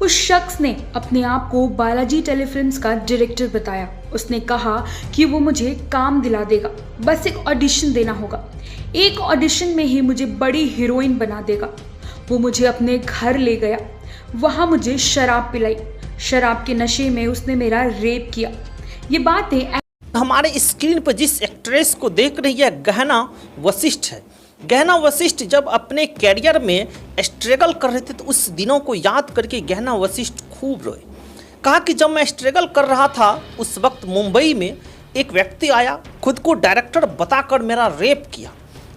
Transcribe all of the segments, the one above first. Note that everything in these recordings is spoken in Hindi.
उस शख्स ने अपने आप को बालाजी टेलीफिल्म्स का डायरेक्टर बताया। उसने कहा कि वो मुझे काम दिला देगा, बस एक ऑडिशन देना होगा। एक ऑडिशन में ही मुझे बड़ी हीरोइन बना देगा। वो मुझे अपने घर ले गया, वहाँ मुझे शराब पिलाई। शराब के नशे में उसने मेरा रेप किया। ये बातें हमारे स्क्रीन पर जिस एक्ट्रेस को देख रही है गहना वशिष्ठ है। गहना वशिष्ठ जब अपने कैरियर में स्ट्रगल कर रहे थे तो उस दिनों को याद करके गहना वशिष्ठ खूब रोए। कहा कि जब मैं स्ट्रगल कर रहा था उस वक्त मुंबई में एक व्यक्ति आया, खुद को डायरेक्टर बताकर मेरा रेप किया।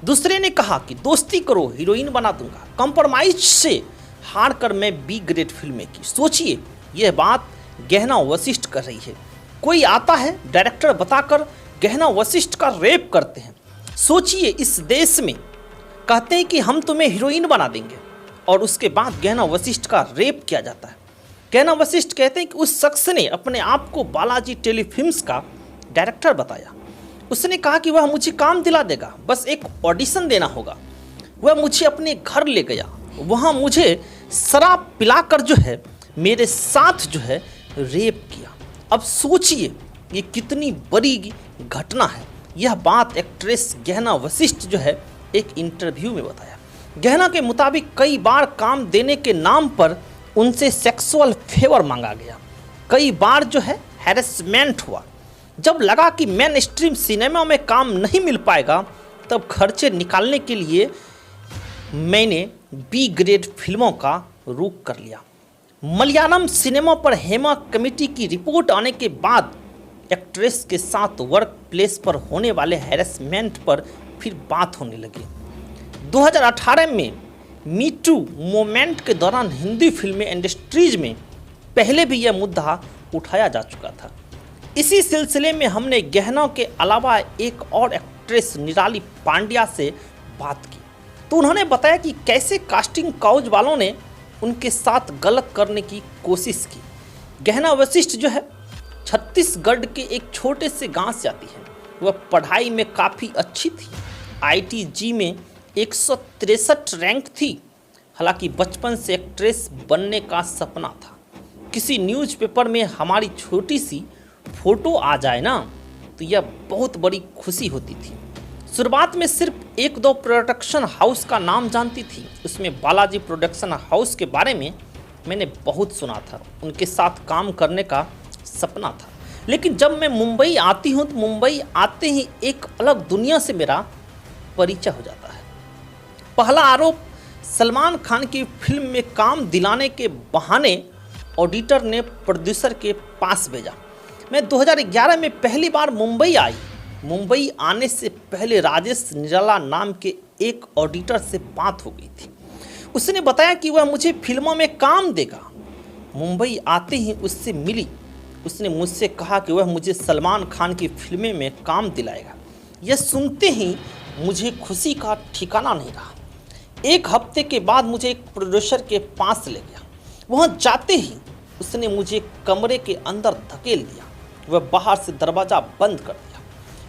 दूसरे ने कहा कि दोस्ती करो, हीरोइन बना दूंगा। कंप्रोमाइज से हार कर मैं बी ग्रेड फिल्में की। सोचिए, यह बात गहना वशिष्ठ कर रही है। कोई आता है डायरेक्टर बताकर गहना वशिष्ठ का रेप करते हैं। सोचिए, इस देश में कहते हैं कि हम तुम्हें हीरोइन बना देंगे और उसके बाद गहना वशिष्ठ का रेप किया जाता है। गहना वशिष्ठ कहते हैं कि उस शख्स ने अपने आप को बालाजी टेलीफिल्म्स का डायरेक्टर बताया। उसने कहा कि वह मुझे काम दिला देगा, बस एक ऑडिशन देना होगा। वह मुझे अपने घर ले गया, वहाँ मुझे शराब पिलाकर जो है मेरे साथ जो है रेप किया। अब सोचिए ये कितनी बड़ी घटना है। यह बात एक्ट्रेस गहना वशिष्ठ जो है एक इंटरव्यू में बताया। गहना के मुताबिक कई बार काम देने के नाम पर उनसे सेक्सुअल फेवर मांगा गया। कई बार जो है हैरेसमेंट हुआ। जब लगा कि मेन स्ट्रीम सिनेमा में काम नहीं मिल पाएगा तब खर्चे निकालने के लिए मैंने बी ग्रेड फिल्मों का रुख कर लिया। मलयालम सिनेमा पर हेमा कमेटी की रिपोर्ट आने के बाद एक्ट्रेस के साथ वर्क प्लेस पर होने वाले हैरेसमेंट पर फिर बात होने लगी। 2018 में मी टू मूवमेंट के दौरान हिंदी फिल्में इंडस्ट्रीज में पहले भी यह मुद्दा उठाया जा चुका था। इसी सिलसिले में हमने गहना के अलावा एक और एक्ट्रेस निराली पांड्या से बात की तो उन्होंने बताया कि कैसे कास्टिंग काउच वालों ने उनके साथ गलत करने की कोशिश की। गहना वशिष्ठ जो है छत्तीसगढ़ के एक छोटे से गांव से आती है। वह पढ़ाई में काफ़ी अच्छी थी, IIT में 163 रैंक थी। हालांकि बचपन से एक्ट्रेस बनने का सपना था। किसी न्यूज़पेपर में हमारी छोटी सी फोटो आ जाए ना तो यह बहुत बड़ी खुशी होती थी। शुरुआत में सिर्फ एक दो प्रोडक्शन हाउस का नाम जानती थी, उसमें बालाजी प्रोडक्शन हाउस के बारे में मैंने बहुत सुना था। उनके साथ काम करने का सपना था। लेकिन जब मैं मुंबई आती हूँ तो मुंबई आते ही एक अलग दुनिया से मेरा परिचय हो जाता है। पहला आरोप सलमान खान की फिल्म में काम दिलाने के बहाने ऑडिटर ने प्रोड्यूसर के पास भेजा। मैं 2011 में पहली बार मुंबई आई। मुंबई आने से पहले राजेश निराला नाम के एक ऑडिटर से बात हो गई थी। उसने बताया कि वह मुझे फिल्मों में काम देगा। मुंबई आते ही उससे मिली। उसने मुझसे कहा कि वह मुझे सलमान खान की फिल्में में काम दिलाएगा। यह सुनते ही मुझे खुशी का ठिकाना नहीं रहा। एक हफ्ते के बाद मुझे एक प्रोड्यूसर के पास ले गया। वहाँ जाते ही उसने मुझे कमरे के अंदर धकेल दिया। वह बाहर से दरवाज़ा बंद कर दिया।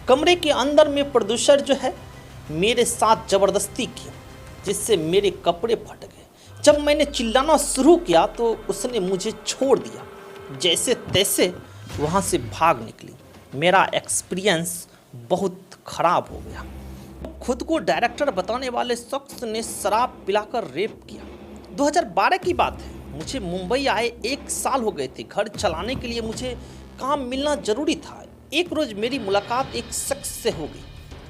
कमरे के अंदर में प्रोड्यूसर जो है मेरे साथ ज़बरदस्ती की, जिससे मेरे कपड़े फट गए। जब मैंने चिल्लाना शुरू किया तो उसने मुझे छोड़ दिया। जैसे तैसे वहाँ से भाग निकली। मेरा एक्सपीरियंस बहुत ख़राब हो गया। खुद को डायरेक्टर बताने वाले शख्स ने शराब पिलाकर रेप किया। 2012 की बात है। मुझे मुंबई आए 1 साल हो गए थे। घर चलाने के लिए मुझे काम मिलना ज़रूरी था। एक रोज़ मेरी मुलाकात एक शख्स से हो गई।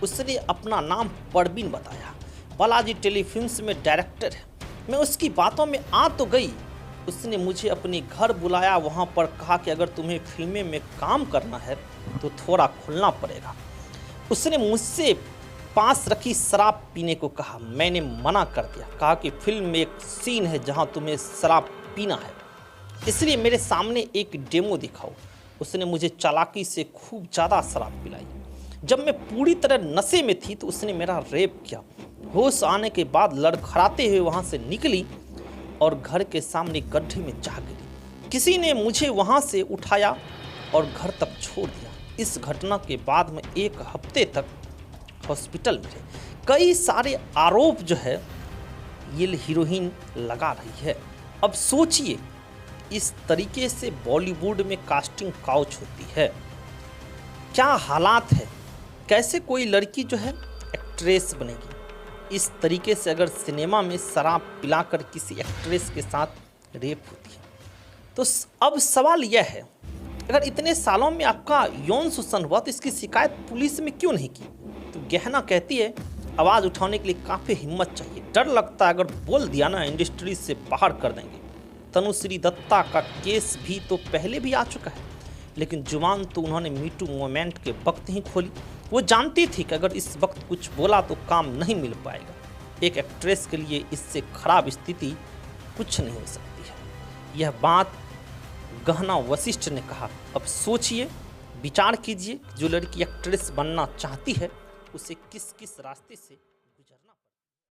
उसने अपना नाम परवीन बताया, बालाजी टेलीफिल्म्स में डायरेक्टर है। मैं उसकी बातों में आ तो गई। उसने मुझे अपने घर बुलाया। वहाँ पर कहा कि अगर तुम्हें फिल्में में काम करना है तो थोड़ा खुलना पड़ेगा। उसने मुझसे पास रखी शराब पीने को कहा। मैंने मना कर दिया। कहा कि फिल्म में एक सीन है जहाँ तुम्हें शराब पीना है, इसलिए मेरे सामने एक डेमो दिखाओ। उसने मुझे चालाकी से खूब ज़्यादा शराब पिलाई। जब मैं पूरी तरह नशे में थी तो उसने मेरा रेप किया। होश आने के बाद लड़खड़ाते हुए वहाँ से निकली और घर के सामने गड्ढे में जा गिरी। किसी ने मुझे वहाँ से उठाया और घर तक छोड़ दिया। इस घटना के बाद मैं 1 हफ्ते तक हॉस्पिटल में रहे। कई सारे आरोप जो है ये हीरोइन लगा रही है। अब सोचिए इस तरीके से बॉलीवुड में कास्टिंग काउच होती है। क्या हालात है, कैसे कोई लड़की जो है एक्ट्रेस बनेगी। इस तरीके से अगर सिनेमा में शराब पिलाकर किसी एक्ट्रेस के साथ रेप होती है तो अब सवाल यह है, अगर इतने सालों में आपका यौन शोषण हुआ तो इसकी शिकायत पुलिस में क्यों नहीं की। तो गहना कहती है आवाज़ उठाने के लिए काफ़ी हिम्मत चाहिए, डर लगता है अगर बोल दिया ना इंडस्ट्री से बाहर कर देंगे। तनुश्री दत्ता का केस भी तो पहले भी आ चुका है, लेकिन जुबान तो उन्होंने मीटू मूवमेंट के वक्त ही खोली। वो जानती थी कि अगर इस वक्त कुछ बोला तो काम नहीं मिल पाएगा। एक एक्ट्रेस के लिए इससे खराब स्थिति कुछ नहीं हो सकती है। यह बात गहना वशिष्ठ ने कहा। अब सोचिए, विचार कीजिए, जो लड़की एक्ट्रेस बनना चाहती है उसे किस किस रास्ते से